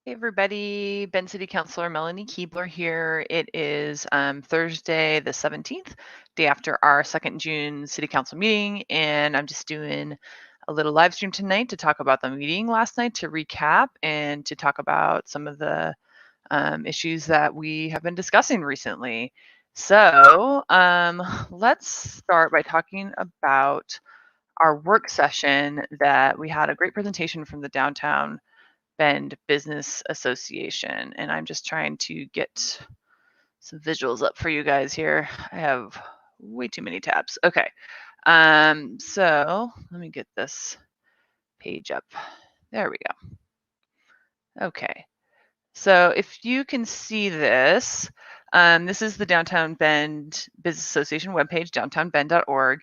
Hey everybody, Ben City Councilor Melanie Kebler here. It is Thursday the 17th, day after our 2nd June City Council meeting, and I'm just doing a little live stream tonight to talk about the meeting last night, to recap and to talk about some of the issues that we have been discussing recently. So let's start by talking about our work session that we had a great presentation from the Downtown Bend Business Association. And I'm just trying to get some visuals up for you guys here. I have way too many tabs. Okay. So let me get this page up. There we go. Okay. So if you can see this, this is the Downtown Bend Business Association webpage, downtownbend.org.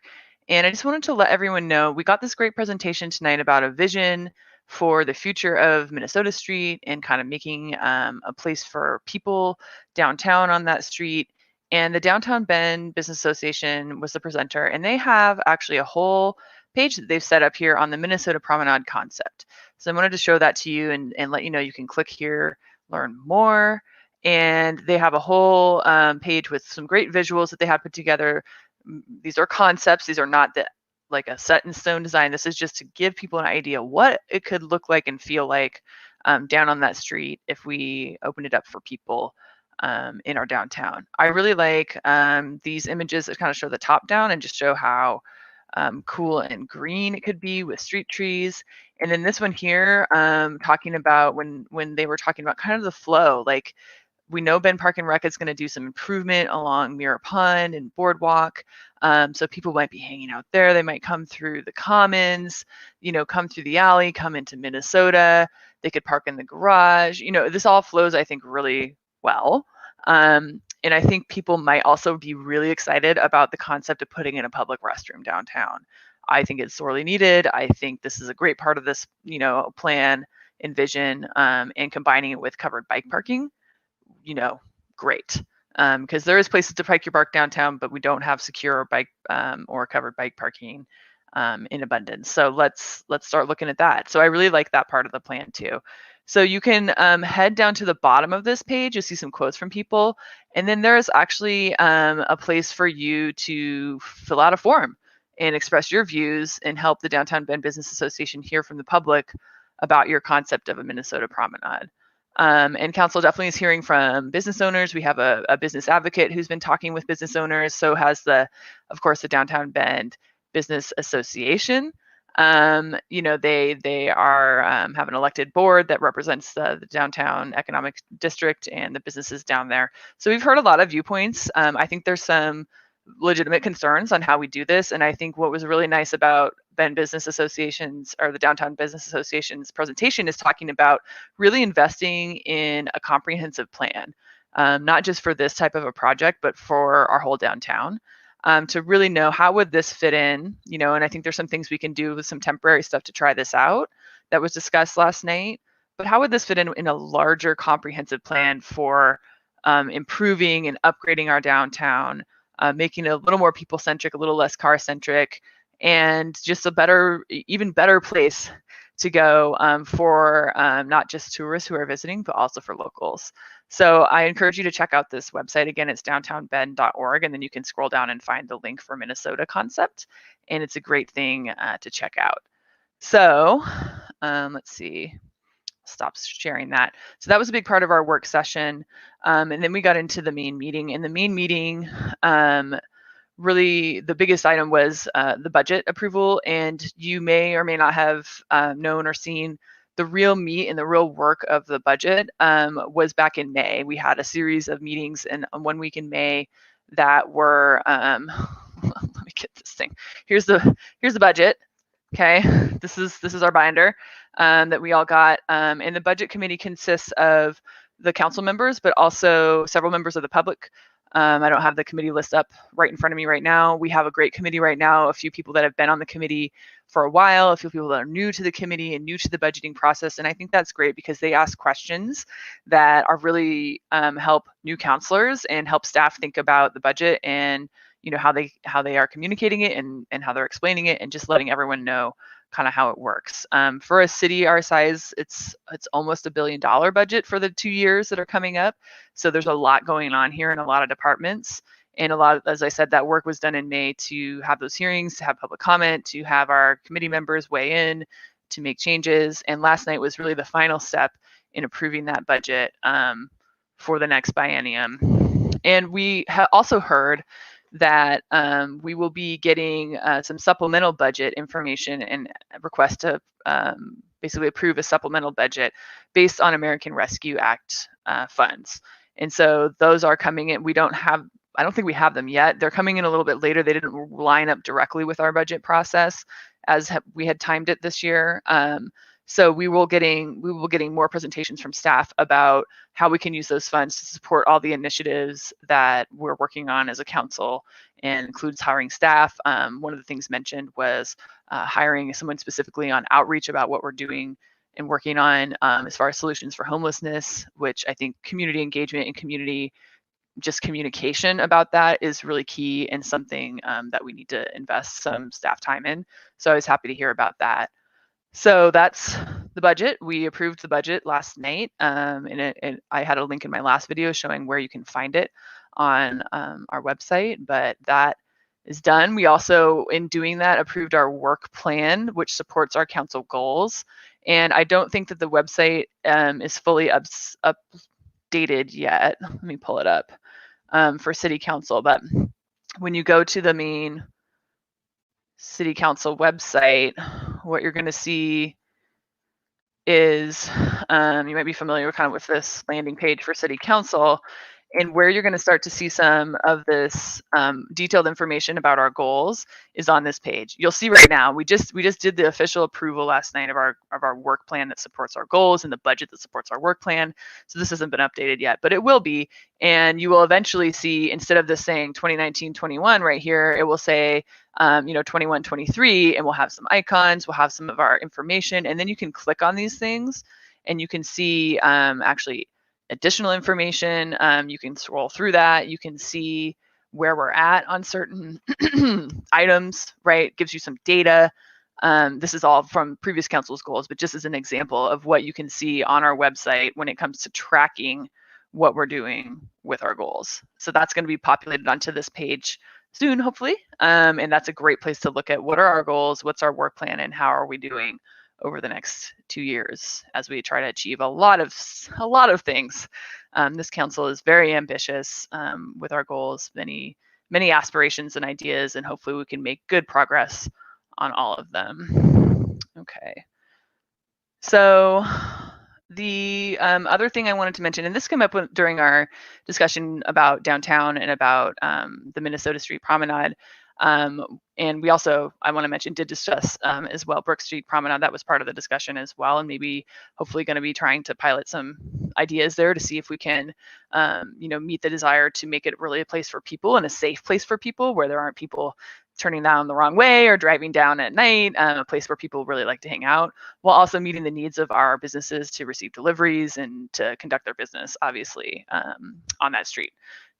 And I just wanted to let everyone know we got this great presentation tonight about a vision for the future of Minnesota Street and kind of making a place for people downtown on that street. And the Downtown Bend Business Association was the presenter, and they have actually a whole page that they've set up here on the Minnesota Promenade concept. So I wanted to show that to you and let you know you can click here, learn more. And they have a whole page with some great visuals that they have put together. These are concepts. These are not like a set in stone design. This is just to give people an idea what it could look like and feel like down on that street if we open it up for people in our downtown. I really like these images that kind of show the top down and just show how cool and green it could be with street trees. And then this one here, talking about when they were talking about kind of the flow, like we know Ben Park and Rec is going to do some improvement along Mirror Pond and Boardwalk. So people might be hanging out there. They might come through the Commons, come through the alley, come into Minnesota. They could park in the garage. This all flows, I think, really well. And I think people might also be really excited about the concept of putting in a public restroom downtown. I think it's sorely needed. I think this is a great part of this, plan and vision, and combining it with covered bike parking, great. Because there is places to park your bike downtown, but we don't have secure bike or covered bike parking in abundance. So let's start looking at that. So I really like that part of the plan too. So you can head down to the bottom of this page. You'll see some quotes from people. And then there's actually a place for you to fill out a form and express your views and help the Downtown Bend Business Association hear from the public about your concept of a Minnesota promenade. And council definitely is hearing from business owners. We have a business advocate who's been talking with business owners. So has of course, the Downtown Bend Business Association. They are have an elected board that represents the downtown economic district and the businesses down there. So we've heard a lot of viewpoints. I think there's some legitimate concerns on how we do this. And I think what was really nice about Bend Business Association's or the Downtown Business Association's presentation is talking about really investing in a comprehensive plan, not just for this type of a project, but for our whole downtown. To really know how would this fit in, and I think there's some things we can do with some temporary stuff to try this out that was discussed last night, but how would this fit in a larger comprehensive plan for improving and upgrading our downtown, making it a little more people-centric, a little less car-centric, and just even better place to go for not just tourists who are visiting, but also for locals. So I encourage you to check out this website. Again, it's downtownbend.org, and then you can scroll down and find the link for Minnesota concept, and it's a great thing to check out. So let's see. Stop sharing that. So that was a big part of our work session. And then we got into the main meeting. In the main meeting, really the biggest item was the budget approval. And you may or may not have known or seen the real meat and the real work of the budget was back in May. We had a series of meetings in 1 week in May that were, let me get this thing. Here's the budget. Okay, this is our binder that we all got, and the budget committee consists of the council members, but also several members of the public. I don't have the committee list up right in front of me right now. We have a great committee right now, a few people that have been on the committee for a while, a few people that are new to the committee and new to the budgeting process, and I think that's great because they ask questions that are really help new counselors and help staff think about the budget and how they are communicating it and how they're explaining it and just letting everyone know kind of how it works. For a city our size, it's almost $1 billion budget for the 2 years that are coming up. So there's a lot going on here in a lot of departments. And a lot of, as I said, that work was done in May to have those hearings, to have public comment, to have our committee members weigh in, to make changes. And last night was really the final step in approving that budget for the next biennium. And we also heard that we will be getting some supplemental budget information and request to basically approve a supplemental budget based on American Rescue Act funds. And so those are coming in. I don't think we have them yet. They're coming in a little bit later. They didn't line up directly with our budget process as we had timed it this year. So we will getting more presentations from staff about how we can use those funds to support all the initiatives that we're working on as a council, and includes hiring staff. One of the things mentioned was hiring someone specifically on outreach about what we're doing and working on as far as solutions for homelessness, which I think community engagement and community just communication about that is really key, and something that we need to invest some staff time in. So I was happy to hear about that. So that's the budget. We approved the budget last night, and I had a link in my last video showing where you can find it on our website, but that is done. We also, in doing that, approved our work plan, which supports our council goals. And I don't think that the website is fully updated yet. Let me pull it up for City Council. But when you go to the main City Council website, what you're going to see is, you might be familiar with this landing page for City Council, and where you're going to start to see some of this detailed information about our goals is on this page. You'll see right now, we just did the official approval last night of our work plan that supports our goals and the budget that supports our work plan. So this hasn't been updated yet, but it will be. And you will eventually see, instead of this saying 2019-21 right here, it will say 21-23, and we'll have some icons, we'll have some of our information, and then you can click on these things and you can see actually additional information. You can scroll through that. You can see where we're at on certain items, right? Gives you some data. This is all from previous council's goals, but just as an example of what you can see on our website when it comes to tracking what we're doing with our goals. So that's going to be populated onto this page soon, hopefully. And that's a great place to look at what are our goals, what's our work plan, and how are we doing over the next 2 years as we try to achieve a lot of things. This council is very ambitious with our goals, many aspirations and ideas, and hopefully we can make good progress on all of them. Okay. So the other thing I wanted to mention, and this came up during our discussion about downtown and about the Minnesota Street Promenade, and we also, I want to mention, did discuss as well Brook Street Promenade. That was part of the discussion as well, and maybe hopefully going to be trying to pilot some ideas there to see if we can meet the desire to make it really a place for people and a safe place for people, where there aren't people turning down the wrong way or driving down at night, a place where people really like to hang out, while also meeting the needs of our businesses to receive deliveries and to conduct their business, obviously, on that street.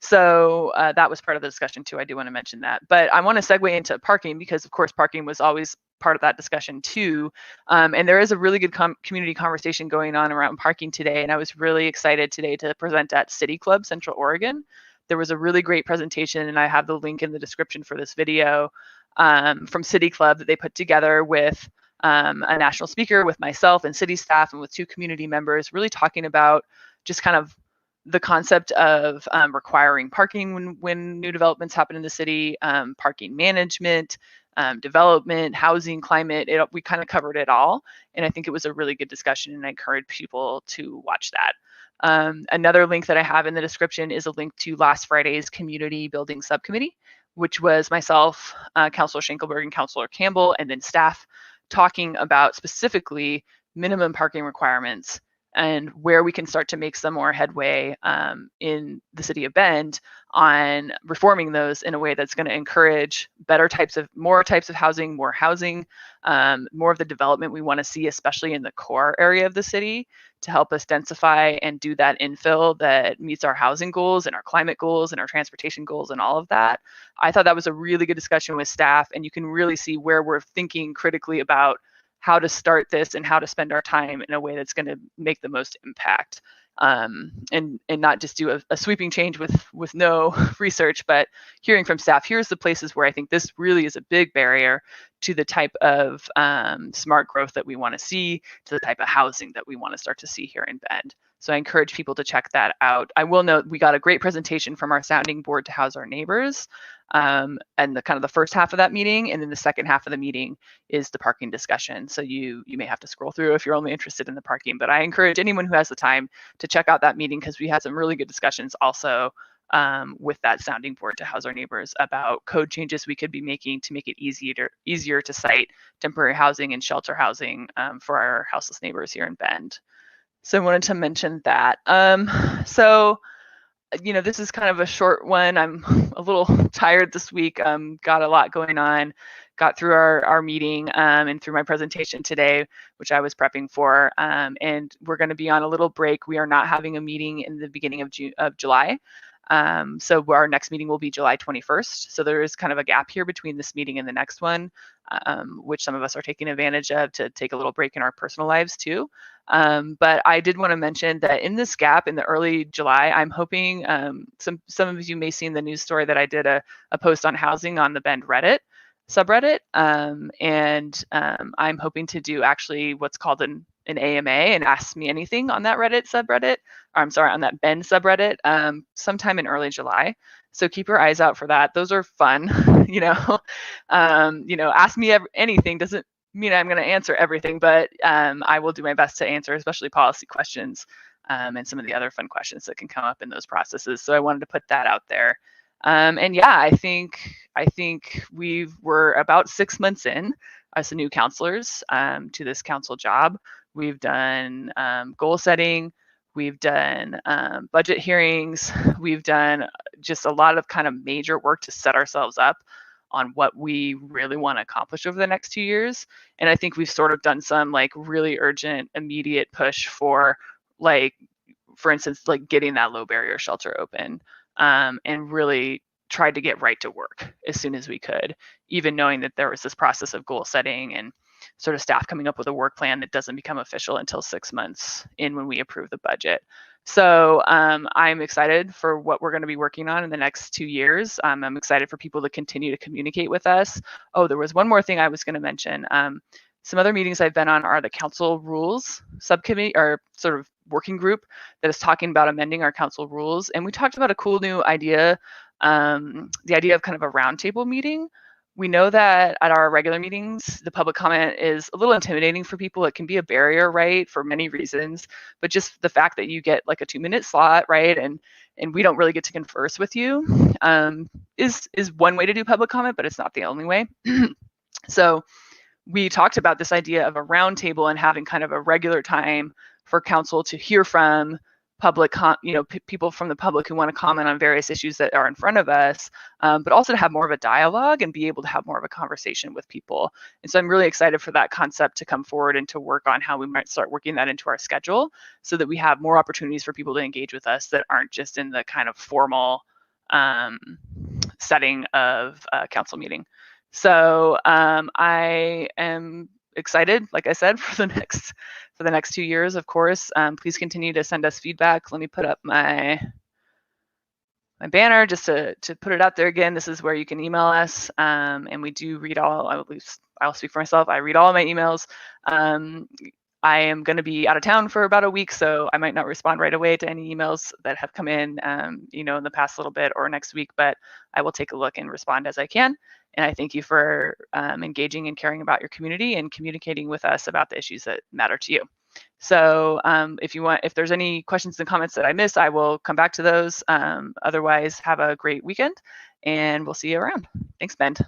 So that was part of the discussion too. I do want to mention that. But I want to segue into parking, because of course parking was always part of that discussion too. And there is a really good community conversation going on around parking today. And I was really excited today to present at City Club Central Oregon. There was a really great presentation, and I have the link in the description for this video from City Club that they put together with a national speaker, with myself and city staff, and with 2 community members, really talking about just kind of the concept of requiring parking when new developments happen in the city, parking management, development, housing, climate. We kind of covered it all. And I think it was a really good discussion, and I encourage people to watch that. Another link that I have in the description is a link to last Friday's Community Building Subcommittee, which was myself, Councilor Schenkelberg and Councilor Campbell, and then staff talking about specifically minimum parking requirements and where we can start to make some more headway in the city of Bend on reforming those in a way that's going to encourage more types of housing, more of the development we want to see, especially in the core area of the city, to help us densify and do that infill that meets our housing goals and our climate goals and our transportation goals and all of that. I thought that was a really good discussion with staff, and you can really see where we're thinking critically about how to start this and how to spend our time in a way that's going to make the most impact. And not just do a sweeping change with no research, but hearing from staff, here's the places where I think this really is a big barrier to the type of smart growth that we want to see, to the type of housing that we want to start to see here in Bend. So I encourage people to check that out. I will note we got a great presentation from our sounding board to house our neighbors, and the kind of the first half of that meeting, and then the second half of the meeting is the parking discussion. So you may have to scroll through if you're only interested in the parking, but I encourage anyone who has the time to check out that meeting, because we had some really good discussions also with that sounding board to house our neighbors about code changes we could be making to make it easier to site temporary housing and shelter housing for our houseless neighbors here in Bend. So I wanted to mention that. So, this is kind of a short one. I'm a little tired this week. Got a lot going on. Got through our meeting and through my presentation today, which I was prepping for. And we're going to be on a little break. We are not having a meeting in the beginning of July. So our next meeting will be July 21st. So there is kind of a gap here between this meeting and the next one, which some of us are taking advantage of to take a little break in our personal lives too. But I did want to mention that in this gap in the early July, I'm hoping some of you may see in the news story that I did a post on housing on the Bend Reddit subreddit. And I'm hoping to do actually what's called an AMA and Ask Me Anything on that Reddit subreddit, or I'm sorry, on that Bend subreddit sometime in early July. So keep your eyes out for that. Those are fun, ask me anything doesn't mean I'm going to answer everything, but I will do my best to answer, especially policy questions and some of the other fun questions that can come up in those processes. So I wanted to put that out there. And yeah, I think we're about 6 months in as the new counselors to this council job. We've done goal setting, we've done budget hearings, we've done just a lot of kind of major work to set ourselves up on what we really want to accomplish over the next 2 years. And I think we've sort of done some like really urgent, immediate push for, like, for instance, like getting that low barrier shelter open, and really tried to get right to work as soon as we could, even knowing that there was this process of goal setting and sort of staff coming up with a work plan that doesn't become official until 6 months in when we approve the budget. So I'm excited for what we're going to be working on in the next 2 years. I'm excited for people to continue to communicate with us. Oh, there was one more thing I was going to mention. Some other meetings I've been on are the council rules subcommittee, or sort of working group that is talking about amending our council rules. And we talked about a cool new idea, the idea of kind of a roundtable meeting. We know that at our regular meetings, the public comment is a little intimidating for people. It can be a barrier, right, for many reasons. But just the fact that you get like a 2-minute slot, right, and we don't really get to converse with you is one way to do public comment, but it's not the only way. So we talked about this idea of a roundtable and having kind of a regular time for council to hear from public, people from the public who want to comment on various issues that are in front of us, but also to have more of a dialogue and be able to have more of a conversation with people. And so I'm really excited for that concept to come forward and to work on how we might start working that into our schedule so that we have more opportunities for people to engage with us that aren't just in the kind of formal setting of a council meeting. So I am excited, like I said, for the next 2 years, of course. Please continue to send us feedback. Let me put up my banner just to put it out there again. This is where you can email us, and we do read all, at least I'll speak for myself, I read all of my emails. I am going to be out of town for about a week, so I might not respond right away to any emails that have come in, in the past little bit or next week, but I will take a look and respond as I can. And I thank you for engaging and caring about your community and communicating with us about the issues that matter to you. So if there's any questions and comments that I missed, I will come back to those. Otherwise, have a great weekend, and we'll see you around. Thanks, Bend.